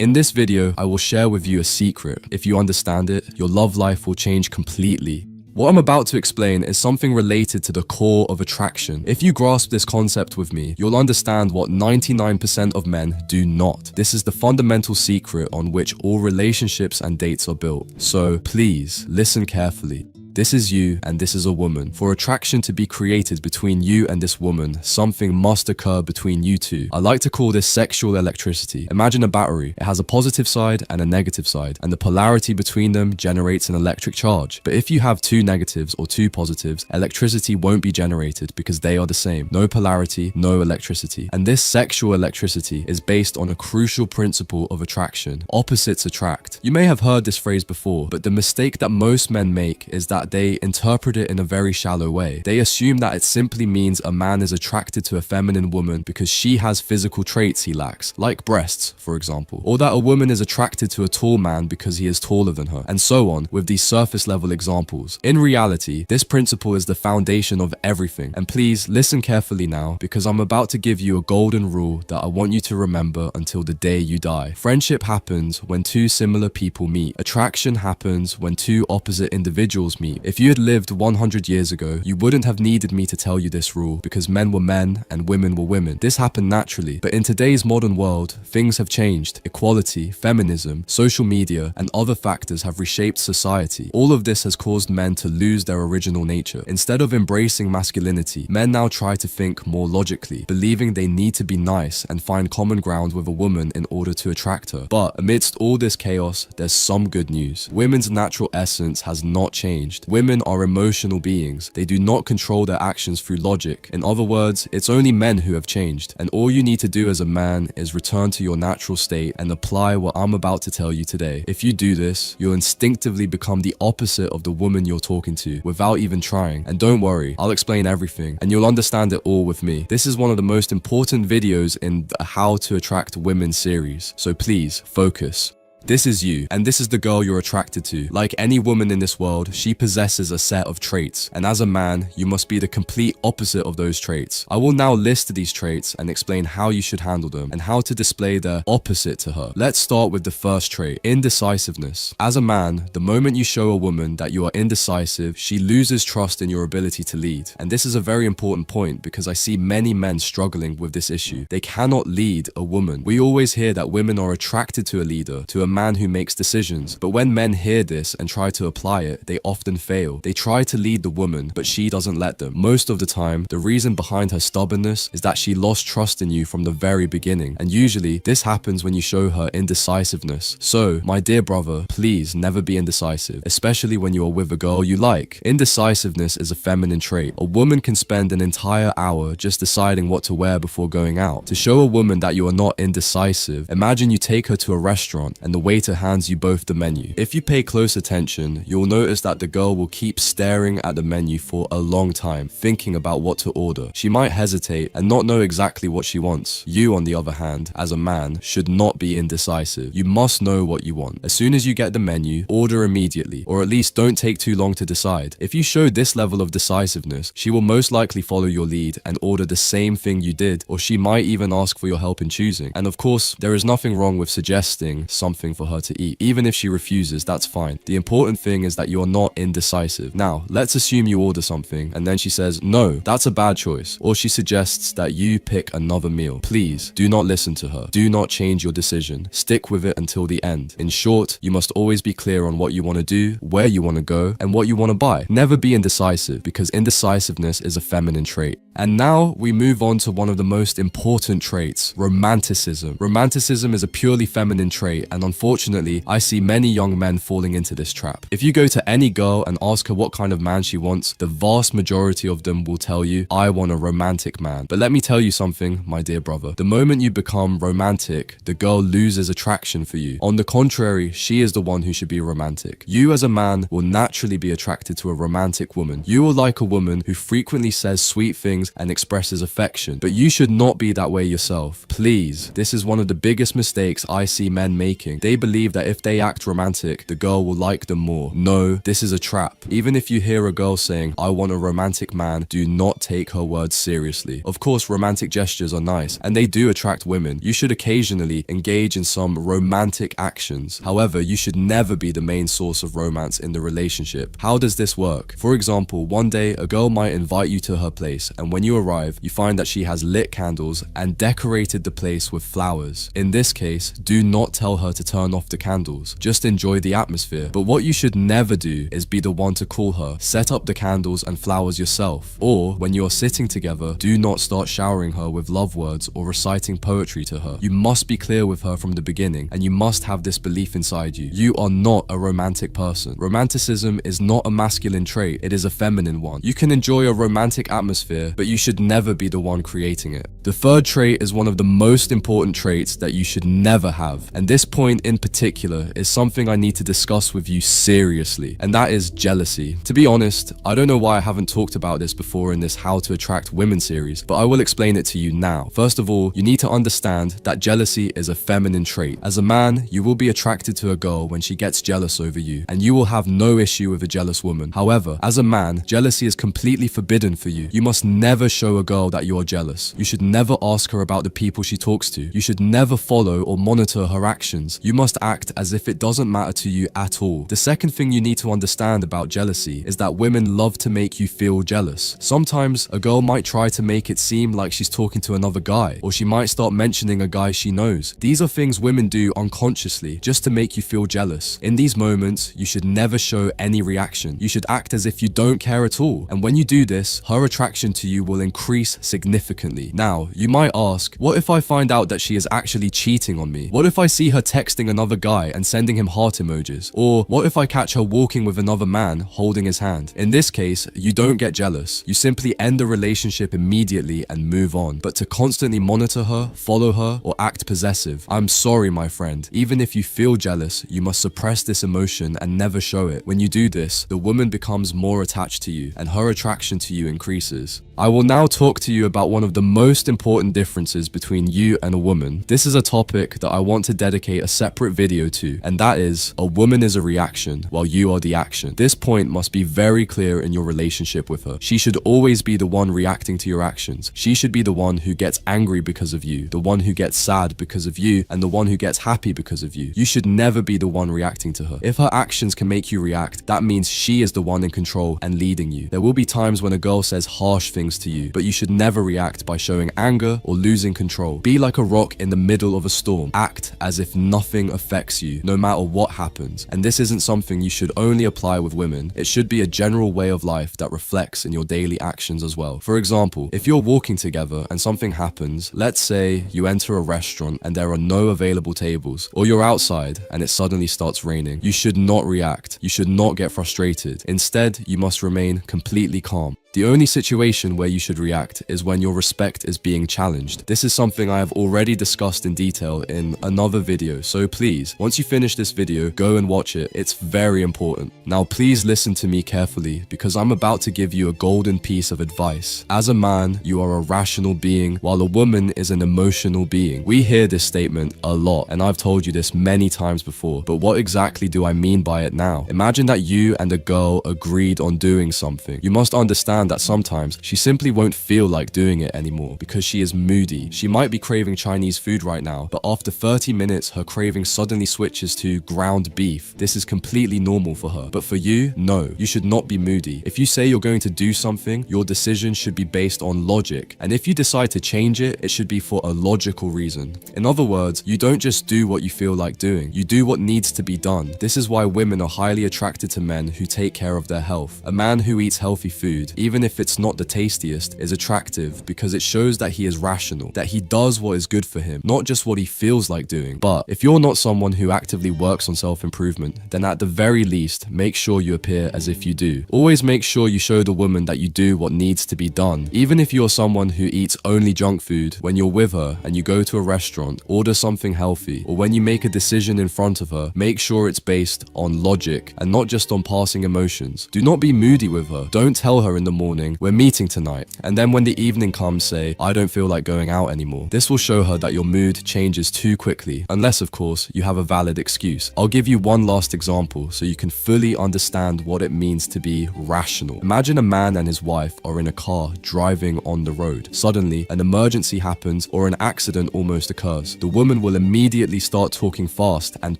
In this video, I will share with you a secret. If you understand it, your love life will change completely. What I'm about to explain is something related to the core of attraction. If you grasp this concept with me, you'll understand what 99% of men do not. This is the fundamental secret on which all relationships and dates are built. So please, listen carefully. This is you and this is a woman. For attraction to be created between you and this woman, something must occur between you two. I like to call this sexual electricity. Imagine a battery. It has a positive side and a negative side, and the polarity between them generates an electric charge. But if you have two negatives or two positives, electricity won't be generated because they are the same. No polarity, no electricity. And this sexual electricity is based on a crucial principle of attraction. Opposites attract. You may have heard this phrase before, but the mistake that most men make is that they interpret it in a very shallow way. They assume that it simply means a man is attracted to a feminine woman because she has physical traits he lacks, like breasts, for example, or that a woman is attracted to a tall man because he is taller than her, and so on with these surface level examples. In reality, this principle is the foundation of everything, and please listen carefully now because I'm about to give you a golden rule that I want you to remember until the day you die. Friendship happens when two similar people meet. Attraction happens when two opposite individuals meet. If you had lived 100 years ago, you wouldn't have needed me to tell you this rule because men were men and women were women. This happened naturally. But in today's modern world, things have changed. Equality, feminism, social media, and other factors have reshaped society. All of this has caused men to lose their original nature. Instead of embracing masculinity, men now try to think more logically, believing they need to be nice and find common ground with a woman in order to attract her. But amidst all this chaos, there's some good news. Women's natural essence has not changed. Women are emotional beings. They do not control their actions through logic. In other words, it's only men who have changed. And all you need to do as a man is return to your natural state and apply what I'm about to tell you today. If you do this, you'll instinctively become the opposite of the woman you're talking to without even trying. And don't worry, I'll explain everything and you'll understand it all with me. This is one of the most important videos in the How to Attract Women series. So please, focus. This is you, and this is the girl you're attracted to. Like any woman in this world, she possesses a set of traits, and as a man, you must be the complete opposite of those traits. I will now list these traits and explain how you should handle them, and how to display their opposite to her. Let's start with the first trait, indecisiveness. As a man, the moment you show a woman that you are indecisive, she loses trust in your ability to lead. And this is a very important point because I see many men struggling with this issue. They cannot lead a woman. We always hear that women are attracted to a leader, to a man who makes decisions. But when men hear this and try to apply it, they often fail. They try to lead the woman, but she doesn't let them. Most of the time, the reason behind her stubbornness is that she lost trust in you from the very beginning. And usually, this happens when you show her indecisiveness. So, my dear brother, please never be indecisive, especially when you are with a girl you like. Indecisiveness is a feminine trait. A woman can spend an entire hour just deciding what to wear before going out. To show a woman that you are not indecisive, imagine you take her to a restaurant and the waiter hands you both the menu. If you pay close attention, you'll notice that the girl will keep staring at the menu for a long time, thinking about what to order. She might hesitate and not know exactly what she wants. You, on the other hand, as a man, should not be indecisive. You must know what you want. As soon as you get the menu, order immediately, or at least don't take too long to decide. If you show this level of decisiveness, she will most likely follow your lead and order the same thing you did, or she might even ask for your help in choosing. And of course, there is nothing wrong with suggesting something for her to eat. Even if she refuses, that's fine. The important thing is that you are not indecisive. Now, let's assume you order something and then she says, no, that's a bad choice. Or she suggests that you pick another meal. Please, do not listen to her. Do not change your decision. Stick with it until the end. In short, you must always be clear on what you want to do, where you want to go, and what you want to buy. Never be indecisive because indecisiveness is a feminine trait. And now we move on to one of the most important traits, romanticism. Romanticism is a purely feminine trait, and unfortunately, I see many young men falling into this trap. If you go to any girl and ask her what kind of man she wants, the vast majority of them will tell you, I want a romantic man. But let me tell you something, my dear brother. The moment you become romantic, the girl loses attraction for you. On the contrary, she is the one who should be romantic. You as a man will naturally be attracted to a romantic woman. You will like a woman who frequently says sweet things and expresses affection, but you should not be that way yourself. Please, this is one of the biggest mistakes I see men making. They They believe that if they act romantic, the girl will like them more. No, this is a trap. Even if you hear a girl saying, "I want a romantic man," do not take her words seriously. Of course, romantic gestures are nice, and they do attract women. You should occasionally engage in some romantic actions. However, you should never be the main source of romance in the relationship. How does this work? For example, one day a girl might invite you to her place, and when you arrive, you find that she has lit candles and decorated the place with flowers. In this case, do not tell her to turn off the candles. Just enjoy the atmosphere. But what you should never do is be the one to call her, set up the candles and flowers yourself. Or, when you are sitting together, do not start showering her with love words or reciting poetry to her. You must be clear with her from the beginning, and you must have this belief inside you. You are not a romantic person. Romanticism is not a masculine trait, it is a feminine one. You can enjoy a romantic atmosphere, but you should never be the one creating it. The third trait is one of the most important traits that you should never have, and this point in particular is something I need to discuss with you seriously, and that is jealousy. To be honest, I don't know why I haven't talked about this before in this How to Attract Women series, but I will explain it to you now. First of all, you need to understand that jealousy is a feminine trait. As a man, you will be attracted to a girl when she gets jealous over you, and you will have no issue with a jealous woman. However, as a man, jealousy is completely forbidden for you. You must never show a girl that you are jealous. You should never ask her about the people she talks to. You should never follow or monitor her actions. You must act as if it doesn't matter to you at all. The second thing you need to understand about jealousy is that women love to make you feel jealous. Sometimes a girl might try to make it seem like she's talking to another guy, or she might start mentioning a guy she knows. These are things women do unconsciously just to make you feel jealous. In these moments, you should never show any reaction. You should act as if you don't care at all. And when you do this, her attraction to you will increase significantly. Now, you might ask, what if I find out that she is actually cheating on me? What if I see her texting another guy and sending him heart emojis? Or what if I catch her walking with another man holding his hand? In this case, you don't get jealous. You simply end the relationship immediately and move on. But to constantly monitor her, follow her, or act possessive, I'm sorry, my friend. Even if you feel jealous, you must suppress this emotion and never show it. When you do this, the woman becomes more attached to you and her attraction to you increases. I will now talk to you about one of the most important differences between you and a woman. This is a topic that I want to dedicate a separate video to, and that is, a woman is a reaction while you are the action. This point must be very clear in your relationship with her. She should always be the one reacting to your actions. She should be the one who gets angry because of you, the one who gets sad because of you, and the one who gets happy because of you. You should never be the one reacting to her. If her actions can make you react, that means she is the one in control and leading you. There will be times when a girl says harsh things to you, but you should never react by showing anger or losing control. Be like a rock in the middle of a storm. Act as if nothing affects you, no matter what happens. And this isn't something you should only apply with women. It should be a general way of life that reflects in your daily actions as well. For example, if you're walking together and something happens, let's say you enter a restaurant and there are no available tables, or you're outside and it suddenly starts raining, you should not react. You should not get frustrated. Instead, you must remain completely calm. The only situation where you should react is when your respect is being challenged. This is something I have already discussed in detail in another video, so please, once you finish this video, go and watch it. It's very important. Now please listen to me carefully, because I'm about to give you a golden piece of advice. As a man, you are a rational being, while a woman is an emotional being. We hear this statement a lot, and I've told you this many times before, but what exactly do I mean by it now? Imagine that you and a girl agreed on doing something. You must understand that sometimes she simply won't feel like doing it anymore because she is moody. She might be craving Chinese food right now, but after 30 minutes, her craving suddenly switches to ground beef. This is completely normal for her. But for you, no, you should not be moody. If you say you're going to do something, your decision should be based on logic. And if you decide to change it, it should be for a logical reason. In other words, you don't just do what you feel like doing. You do what needs to be done. This is why women are highly attracted to men who take care of their health. A man who eats healthy food, even if it's not the tastiest, is attractive because it shows that he is rational, that he does what is good for him, not just what he feels like doing. But if you're not someone who actively works on self-improvement, then at the very least, make sure you appear as if you do. Always make sure you show the woman that you do what needs to be done. Even if you're someone who eats only junk food, when you're with her and you go to a restaurant, order something healthy, or when you make a decision in front of her, make sure it's based on logic and not just on passing emotions. Do not be moody with her. Don't tell her in the morning, "We're meeting tonight." And then when the evening comes, say, "I don't feel like going out anymore." This will show her that your mood changes too quickly, unless of course you have a valid excuse. I'll give you one last example so you can fully understand what it means to be rational. Imagine a man and his wife are in a car driving on the road. Suddenly, an emergency happens or an accident almost occurs. The woman will immediately start talking fast and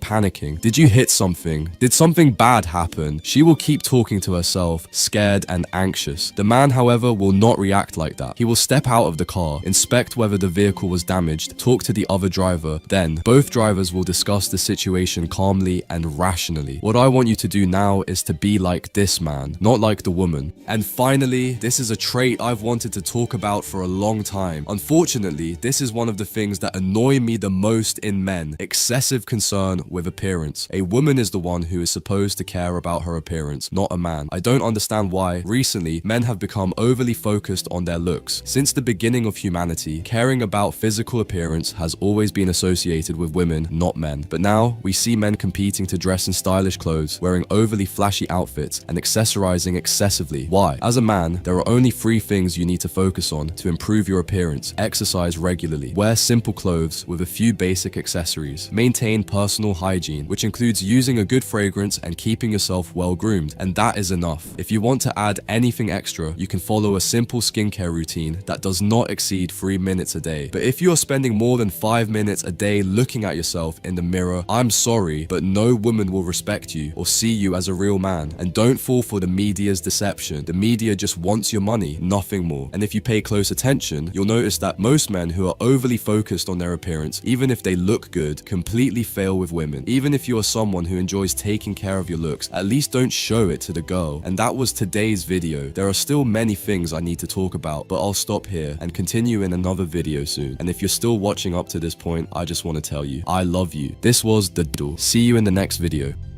panicking. "Did you hit something? Did something bad happen?" She will keep talking to herself, scared and anxious. The man, however, will not react like that. He will step out of the car, inspect whether the vehicle was damaged, talk to the other driver. Then, both drivers will discuss the situation calmly and rationally. What I want you to do now is to be like this man, not like the woman. And finally, this is a trait I've wanted to talk about for a long time. Unfortunately, this is one of the things that annoy me the most in men: excessive concern with appearance. A woman is the one who is supposed to care about her appearance, not a man. I don't understand why, recently, men have become overly focused on their looks. Since the beginning of humanity, caring about physical appearance has always been associated with women, not men. But now, we see men competing to dress in stylish clothes, wearing overly flashy outfits, and accessorizing excessively. Why? As a man, there are only 3 things you need to focus on to improve your appearance. Exercise regularly. Wear simple clothes with a few basic accessories. Maintain personal hygiene, which includes using a good fragrance and keeping yourself well groomed. And that is enough. If you want to add anything extra, you can follow a simple skincare routine that does not exceed 3 minutes a day. But if you are spending more than 5 minutes a day looking at yourself in the mirror, I'm sorry, but no woman will respect you or see you as a real man. And don't fall for the media's deception. The media just wants your money, nothing more. And if you pay close attention, you'll notice that most men who are overly focused on their appearance, even if they look good, completely fail with women. Even if you are someone who enjoys taking care of your looks, at least don't show it to the girl. And that was today's video. There are still many things I need to talk about, but I'll stop here and continue in another video soon. And if you're still watching up to this point, I just want to tell you, I love you. This was The Diddle. See you in the next video.